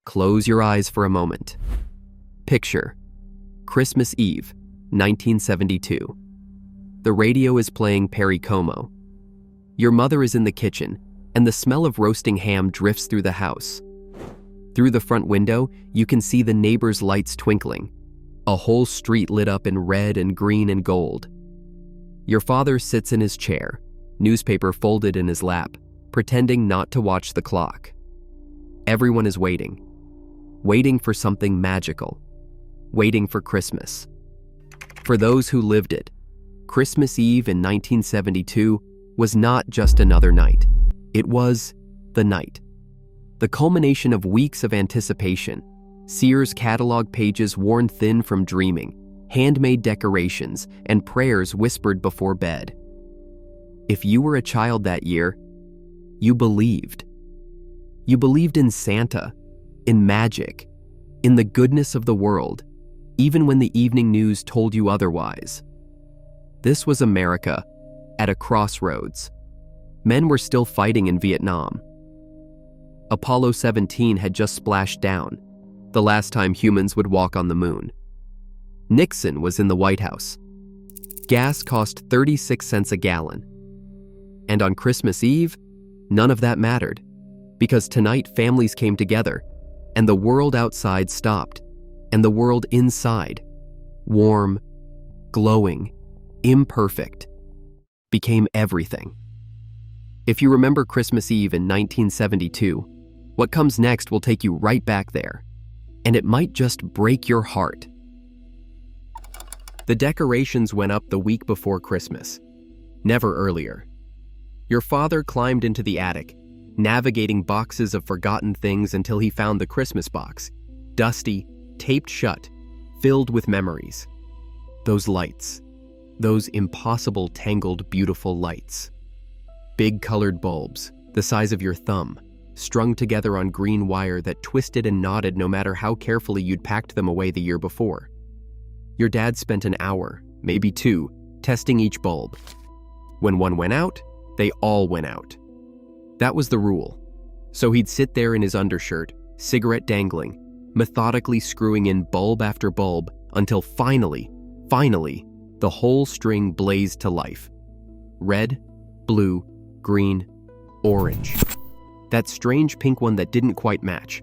Close your eyes for a moment. Picture Christmas Eve, 1972. The radio is playing Perry Como. Your mother is in the kitchen, and the smell of roasting ham drifts through the house. Through the front window, you can see the neighbors' lights twinkling, a whole street lit up in red and green and gold. Your father sits in his chair, newspaper folded in his lap, pretending not to watch the clock. Everyone is waiting for something magical, waiting for Christmas. For those who lived it, Christmas Eve in 1972 was not just another night. It was the night. The culmination of weeks of anticipation, Sears catalog pages worn thin from dreaming, handmade decorations, and prayers whispered before bed. If you were a child that year, you believed. You believed in Santa, in magic, in the goodness of the world, even when the evening news told you otherwise. This was America at a crossroads. Men were still fighting in Vietnam. Apollo 17 had just splashed down, the last time humans would walk on the moon. Nixon was in the White House. Gas cost 36 cents a gallon. And on Christmas Eve, none of that mattered, because tonight families came together, and the world outside stopped, and the world inside, warm, glowing, imperfect, became everything. If you remember Christmas Eve in 1972, what comes next will take you right back there, and it might just break your heart. The decorations went up the week before Christmas, never earlier. Your father climbed into the attic, navigating boxes of forgotten things until he found the Christmas box, dusty, taped shut, filled with memories. Those lights, those impossible tangled beautiful lights. Big colored bulbs, the size of your thumb, strung together on green wire that twisted and knotted no matter how carefully you'd packed them away the year before. Your dad spent an hour, maybe two, testing each bulb. When one went out, they all went out. That was the rule. So he'd sit there in his undershirt, cigarette dangling, methodically screwing in bulb after bulb until finally, the whole string blazed to life. Red, blue, green, orange. That strange pink one that didn't quite match.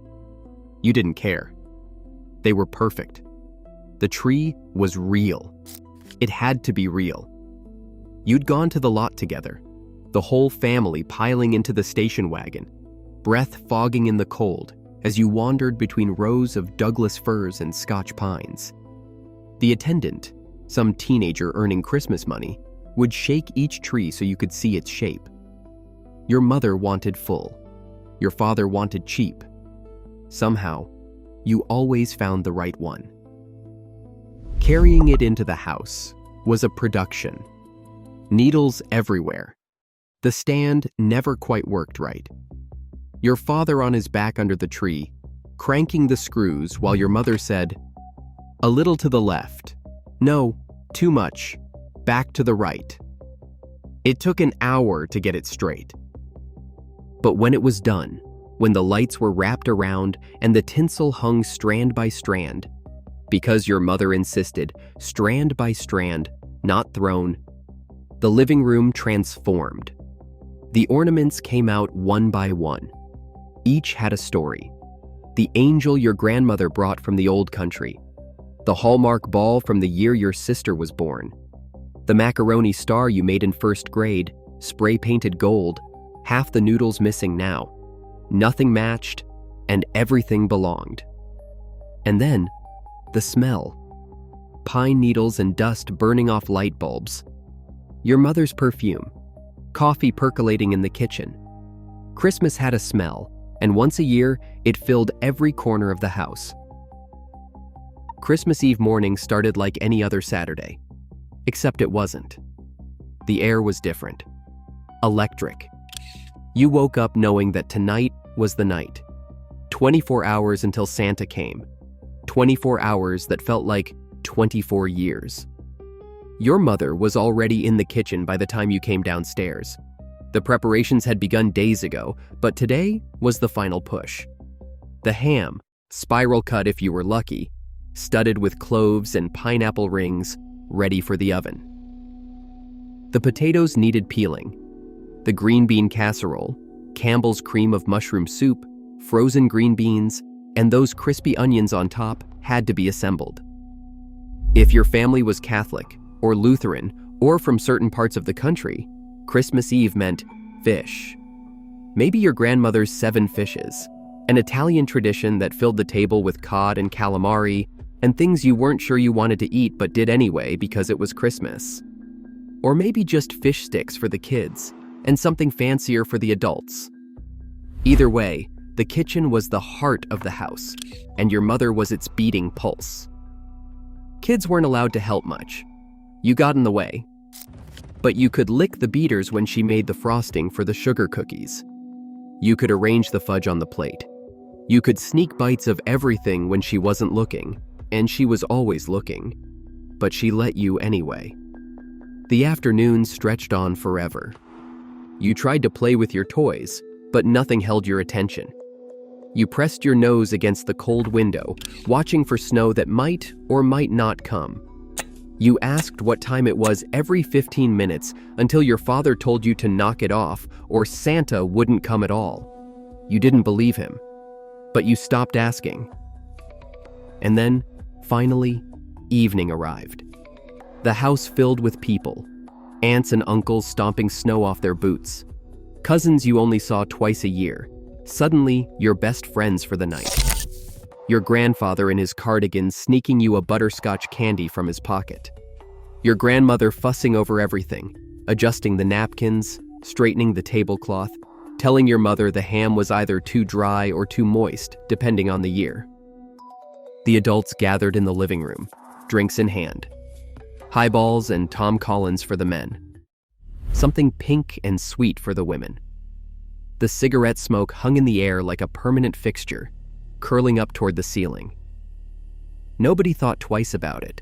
You didn't care. They were perfect. The tree was real. It had to be real. You'd gone to the lot together, the whole family piling into the station wagon, breath fogging in the cold as you wandered between rows of Douglas firs and Scotch pines. The attendant, some teenager earning Christmas money, would shake each tree so you could see its shape. Your mother wanted full. Your father wanted cheap. Somehow, you always found the right one. Carrying it into the house was a production. Needles everywhere. The stand never quite worked right. Your father on his back under the tree, cranking the screws while your mother said, "A little to the left. No, too much. Back to the right." It took an hour to get it straight. But when it was done, when the lights were wrapped around and the tinsel hung strand by strand, because your mother insisted, strand by strand, not thrown, the living room transformed. The ornaments came out one by one. Each had a story. The angel your grandmother brought from the old country, the Hallmark ball from the year your sister was born, the macaroni star you made in first grade, spray-painted gold, half the noodles missing now. Nothing matched, and everything belonged. And then, the smell. Pine needles and dust burning off light bulbs. Your mother's perfume. Coffee percolating in the kitchen. Christmas had a smell, and once a year, it filled every corner of the house. Christmas Eve morning started like any other Saturday, except it wasn't. The air was different. Electric. You woke up knowing that tonight was the night. 24 hours until Santa came. 24 hours that felt like 24 years. Your mother was already in the kitchen by the time you came downstairs. The preparations had begun days ago, but today was the final push. The ham, spiral cut if you were lucky, studded with cloves and pineapple rings, ready for the oven. The potatoes needed peeling. The green bean casserole, Campbell's cream of mushroom soup, frozen green beans, and those crispy onions on top had to be assembled. If your family was Catholic or Lutheran or from certain parts of the country, Christmas Eve meant fish. Maybe your grandmother's 7 fishes, an Italian tradition that filled the table with cod and calamari and things you weren't sure you wanted to eat but did anyway because it was Christmas. Or maybe just fish sticks for the kids and something fancier for the adults. Either way, the kitchen was the heart of the house, and your mother was its beating pulse. Kids weren't allowed to help much. You got in the way. But you could lick the beaters when she made the frosting for the sugar cookies. You could arrange the fudge on the plate. You could sneak bites of everything when she wasn't looking, and she was always looking. But she let you anyway. The afternoons stretched on forever. You tried to play with your toys, but nothing held your attention. You pressed your nose against the cold window, watching for snow that might or might not come. You asked what time it was every 15 minutes until your father told you to knock it off or Santa wouldn't come at all. You didn't believe him, but you stopped asking. And then, finally, evening arrived. The house filled with people, aunts and uncles stomping snow off their boots, cousins you only saw twice a year, suddenly your best friends for the night. Your grandfather in his cardigan sneaking you a butterscotch candy from his pocket. Your grandmother fussing over everything, adjusting the napkins, straightening the tablecloth, telling your mother the ham was either too dry or too moist, depending on the year. The adults gathered in the living room, drinks in hand. Highballs and Tom Collins for the men. Something pink and sweet for the women. The cigarette smoke hung in the air like a permanent fixture, curling up toward the ceiling. Nobody thought twice about it.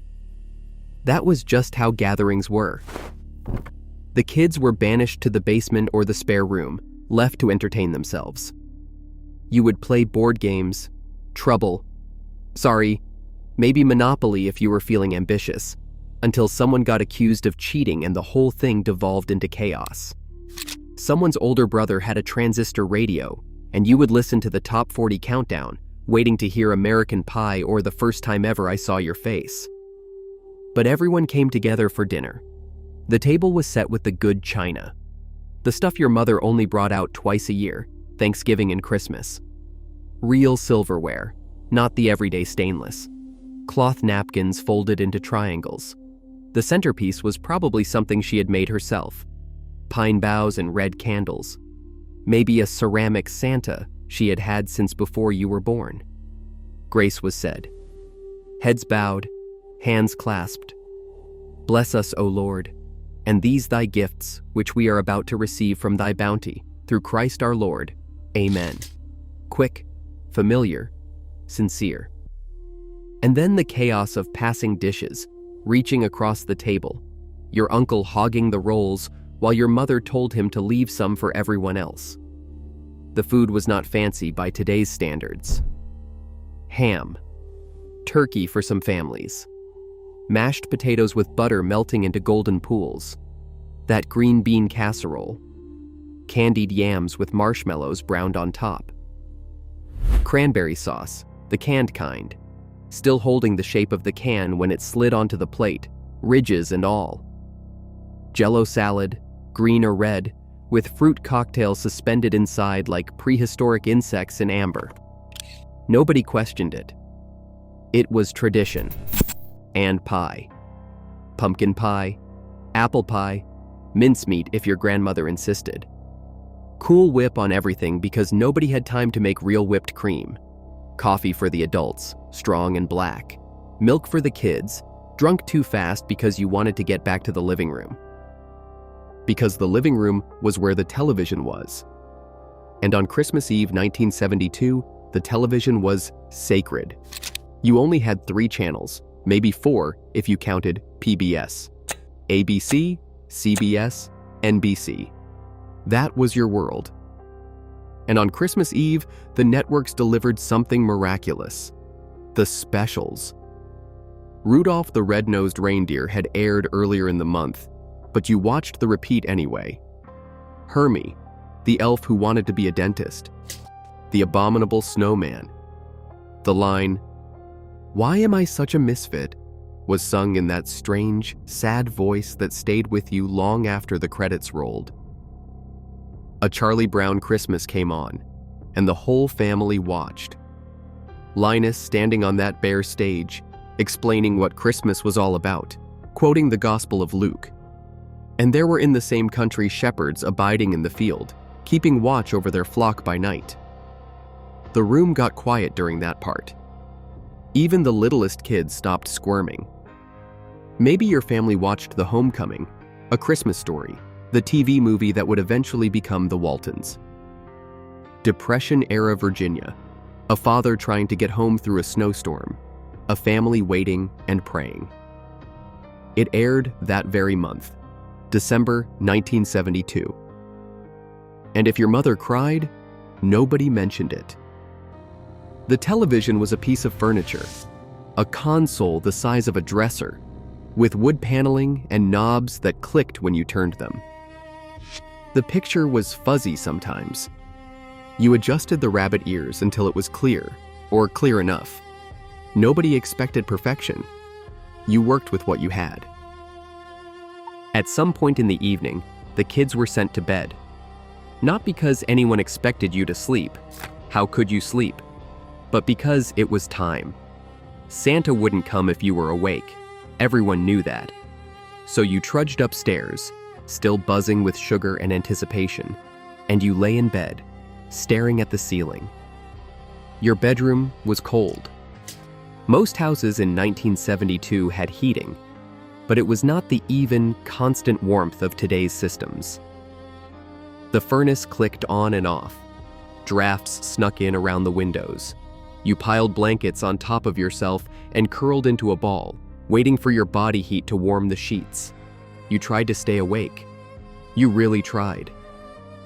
That was just how gatherings were. The kids were banished to the basement or the spare room, left to entertain themselves. You would play board games, maybe Monopoly if you were feeling ambitious, until someone got accused of cheating and the whole thing devolved into chaos. Someone's older brother had a transistor radio, and you would listen to the top 40 countdown, waiting to hear American Pie or The First Time Ever I Saw Your Face. But everyone came together for dinner. The table was set with the good china. The stuff your mother only brought out twice a year, Thanksgiving and Christmas. Real silverware, not the everyday stainless. Cloth napkins folded into triangles. The centerpiece was probably something she had made herself. Pine boughs and red candles. Maybe a ceramic Santa she had had since before you were born. Grace was said. Heads bowed, hands clasped. Bless us, O Lord, and these thy gifts, which we are about to receive from thy bounty, through Christ our Lord. Amen. Quick, familiar, sincere. And then the chaos of passing dishes, reaching across the table, your uncle hogging the rolls while your mother told him to leave some for everyone else. The food was not fancy by today's standards. Ham, turkey for some families, mashed potatoes with butter melting into golden pools, that green bean casserole, candied yams with marshmallows browned on top, cranberry sauce, the canned kind, still holding the shape of the can when it slid onto the plate, ridges and all. Jell-O salad, green or red, with fruit cocktails suspended inside like prehistoric insects in amber. Nobody questioned it. It was tradition. And pie. Pumpkin pie, apple pie, mincemeat if your grandmother insisted. Cool Whip on everything because nobody had time to make real whipped cream. Coffee for the adults, strong and black. Milk for the kids, drunk too fast because you wanted to get back to the living room. Because the living room was where the television was. And on Christmas Eve 1972, the television was sacred. You only had 3 channels, maybe 4 if you counted PBS. ABC, CBS, NBC. That was your world. And on Christmas Eve, the networks delivered something miraculous: the specials. Rudolph the Red-Nosed Reindeer had aired earlier in the month, but you watched the repeat anyway. Hermie, the elf who wanted to be a dentist. The Abominable Snowman. The line, "Why am I such a misfit?" was sung in that strange, sad voice that stayed with you long after the credits rolled. A Charlie Brown Christmas came on, and the whole family watched. Linus standing on that bare stage, explaining what Christmas was all about, quoting the Gospel of Luke. And there were in the same country shepherds abiding in the field, keeping watch over their flock by night. The room got quiet during that part. Even the littlest kids stopped squirming. Maybe your family watched The Homecoming, A Christmas Story, the TV movie that would eventually become The Waltons. Depression-era Virginia, a father trying to get home through a snowstorm, a family waiting and praying. It aired that very month, December 1972. And if your mother cried, nobody mentioned it. The television was a piece of furniture, a console the size of a dresser, with wood paneling and knobs that clicked when you turned them. The picture was fuzzy sometimes. You adjusted the rabbit ears until it was clear, or clear enough. Nobody expected perfection. You worked with what you had. At some point in the evening, the kids were sent to bed. Not because anyone expected you to sleep. How could you sleep? But because it was time. Santa wouldn't come if you were awake. Everyone knew that. So you trudged upstairs, still buzzing with sugar and anticipation, and you lay in bed, staring at the ceiling. Your bedroom was cold. Most houses in 1972 had heating, but it was not the even, constant warmth of today's systems. The furnace clicked on and off. Drafts snuck in around the windows. You piled blankets on top of yourself and curled into a ball, waiting for your body heat to warm the sheets. You tried to stay awake. You really tried.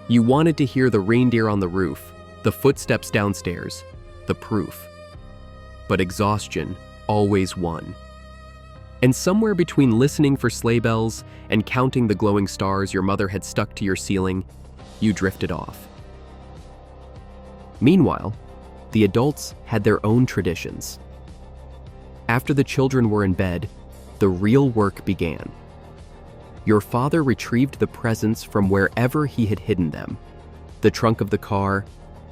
You wanted to hear the reindeer on the roof, the footsteps downstairs, the proof. But exhaustion always won. And somewhere between listening for sleigh bells and counting the glowing stars your mother had stuck to your ceiling, you drifted off. Meanwhile, the adults had their own traditions. After the children were in bed, the real work began. Your father retrieved the presents from wherever he had hidden them: the trunk of the car,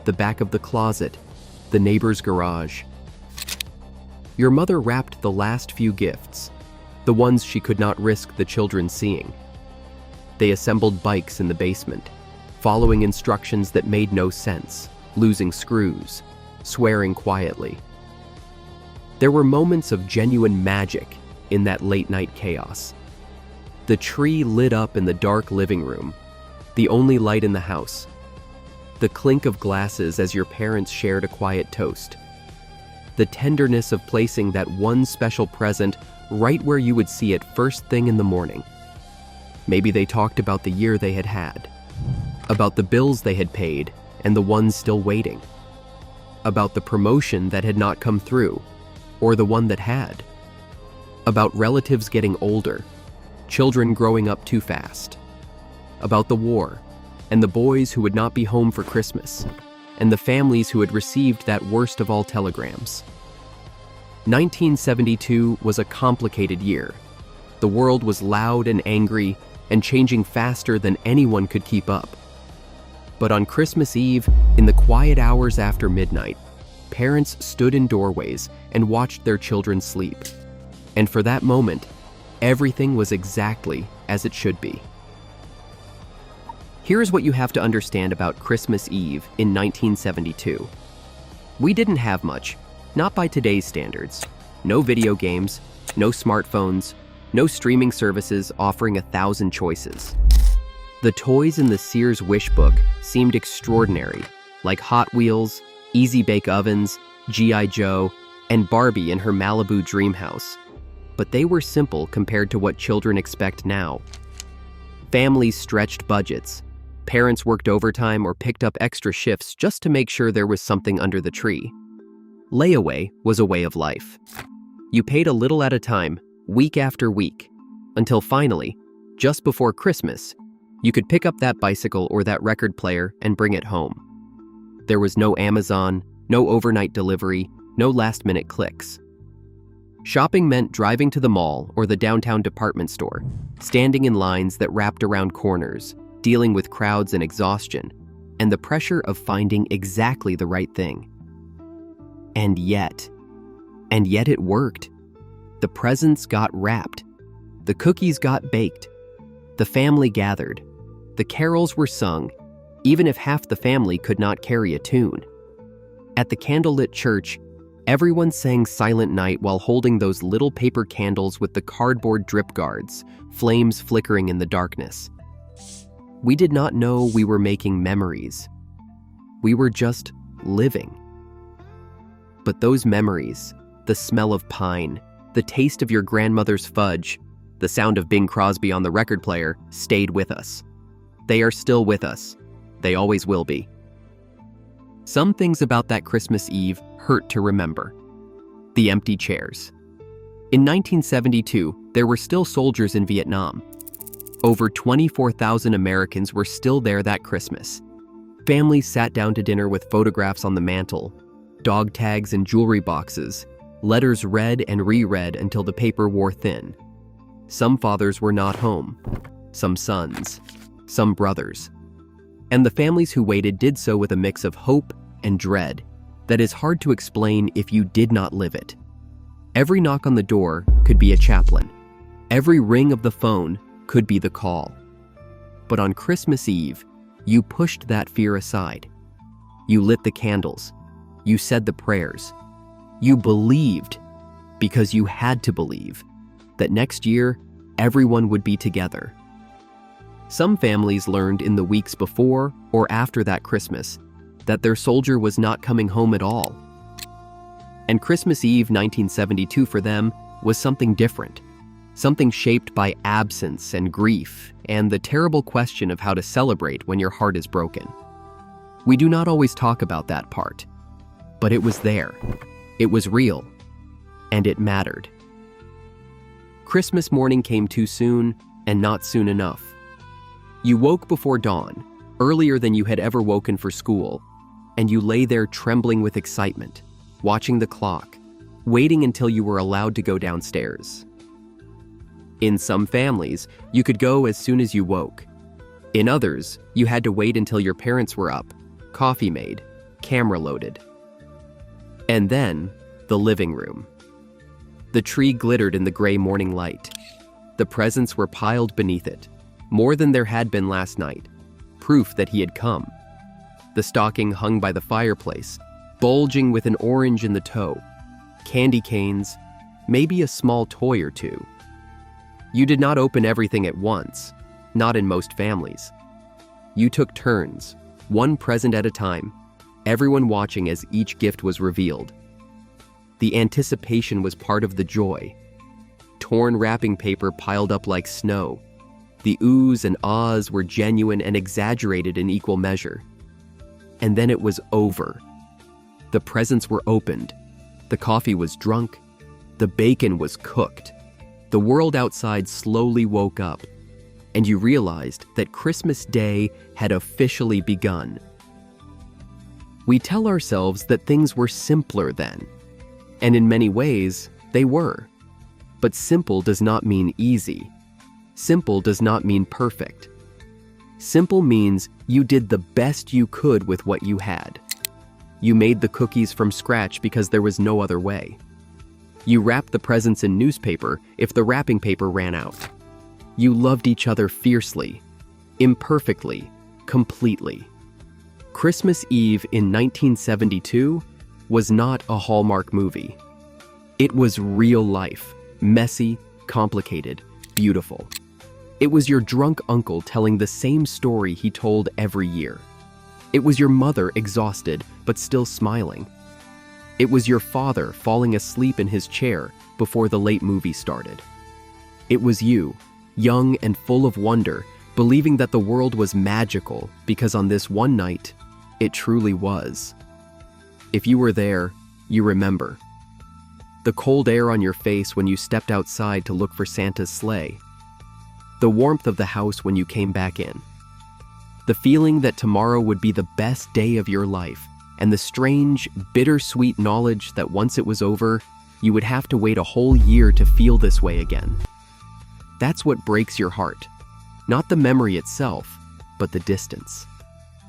the back of the closet, the neighbor's garage. Your mother wrapped the last few gifts, the ones she could not risk the children seeing. They assembled bikes in the basement, following instructions that made no sense, losing screws, swearing quietly. There were moments of genuine magic in that late-night chaos. The tree lit up in the dark living room, the only light in the house. The clink of glasses as your parents shared a quiet toast. The tenderness of placing that one special present right where you would see it first thing in the morning. Maybe they talked about the year they had had, about the bills they had paid and the ones still waiting, about the promotion that had not come through, or the one that had, about relatives getting older, children growing up too fast, about the war, and the boys who would not be home for Christmas, and the families who had received that worst of all telegrams. 1972 was a complicated year. The world was loud and angry and changing faster than anyone could keep up. But on Christmas Eve, in the quiet hours after midnight, parents stood in doorways and watched their children sleep. And for that moment, everything was exactly as it should be. Here's what you have to understand about Christmas Eve in 1972. We didn't have much, not by today's standards. No video games, no smartphones, no streaming services offering 1,000 choices. The toys in the Sears Wish Book seemed extraordinary, like Hot Wheels, Easy Bake Ovens, G.I. Joe, and Barbie in her Malibu dream house. But they were simple compared to what children expect now. Families stretched budgets, Parents worked overtime or picked up extra shifts just to make sure there was something under the tree. Layaway was a way of life. You paid a little at a time, week after week, until finally, just before Christmas, you could pick up that bicycle or that record player and bring it home. There was no Amazon, no overnight delivery, no last-minute clicks. Shopping meant driving to the mall or the downtown department store, standing in lines that wrapped around corners, dealing with crowds and exhaustion, and the pressure of finding exactly the right thing. And yet it worked. The presents got wrapped. The cookies got baked. The family gathered. The carols were sung, even if half the family could not carry a tune. At the candlelit church, everyone sang Silent Night while holding those little paper candles with the cardboard drip guards, flames flickering in the darkness. We did not know we were making memories. We were just living. But those memories, the smell of pine, the taste of your grandmother's fudge, the sound of Bing Crosby on the record player, stayed with us. They are still with us. They always will be. Some things about that Christmas Eve hurt to remember. The empty chairs. In 1972, there were still soldiers in Vietnam. Over 24,000 Americans were still there that Christmas. Families sat down to dinner with photographs on the mantle, dog tags and jewelry boxes, letters read and reread until the paper wore thin. Some fathers were not home, some sons, some brothers. And the families who waited did so with a mix of hope and dread that is hard to explain if you did not live it. Every knock on the door could be a chaplain. Every ring of the phone could be the call. But on Christmas Eve, you pushed that fear aside. You lit the candles. You said the prayers. You believed, because you had to believe, that next year, everyone would be together. Some families learned in the weeks before or after that Christmas that their soldier was not coming home at all. And Christmas Eve 1972 for them was something different, something shaped by absence and grief and the terrible question of how to celebrate when your heart is broken. We do not always talk about that part, but it was there. It was real, and it mattered. Christmas morning came too soon and not soon enough. You woke before dawn, earlier than you had ever woken for school, and you lay there trembling with excitement, watching the clock, waiting until you were allowed to go downstairs. In some families, you could go as soon as you woke. In others, you had to wait until your parents were up, coffee made, camera loaded. And then, the living room. The tree glittered in the gray morning light. The presents were piled beneath it, more than there had been last night, proof that he had come. The stocking hung by the fireplace, bulging with an orange in the toe, candy canes, maybe a small toy or two. You did not open everything at once, not in most families. You took turns, one present at a time, everyone watching as each gift was revealed. The anticipation was part of the joy. Torn wrapping paper piled up like snow. The oohs and ahs were genuine and exaggerated in equal measure. And then it was over. The presents were opened. The coffee was drunk. The bacon was cooked. The world outside slowly woke up, and you realized that Christmas Day had officially begun. We tell ourselves that things were simpler then, and in many ways, they were. But simple does not mean easy. Simple does not mean perfect. Simple means you did the best you could with what you had. You made the cookies from scratch because there was no other way. You wrapped the presents in newspaper if the wrapping paper ran out. You loved each other fiercely, imperfectly, completely. Christmas Eve in 1972 was not a Hallmark movie. It was real life, messy, complicated, beautiful. It was your drunk uncle telling the same story he told every year. It was your mother exhausted but still smiling. It was your father falling asleep in his chair before the late movie started. It was you, young and full of wonder, believing that the world was magical because on this one night, it truly was. If you were there, you remember. The cold air on your face when you stepped outside to look for Santa's sleigh. The warmth of the house when you came back in. The feeling that tomorrow would be the best day of your life, and the strange, bittersweet knowledge that once it was over, you would have to wait a whole year to feel this way again. That's what breaks your heart. Not the memory itself, but the distance.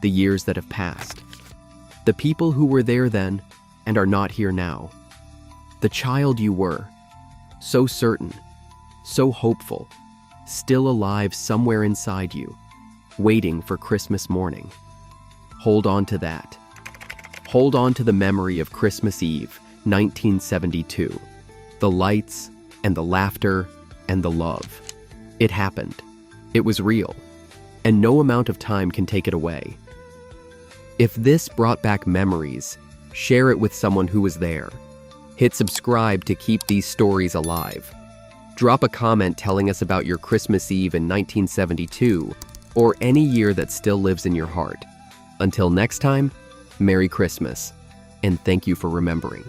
The years that have passed. The people who were there then and are not here now. The child you were, so certain, so hopeful, still alive somewhere inside you, waiting for Christmas morning. Hold on to that. Hold on to the memory of Christmas Eve, 1972. The lights and the laughter and the love. It happened. It was real. And no amount of time can take it away. If this brought back memories, share it with someone who was there. Hit subscribe to keep these stories alive. Drop a comment telling us about your Christmas Eve in 1972 or any year that still lives in your heart. Until next time, Merry Christmas, and thank you for remembering.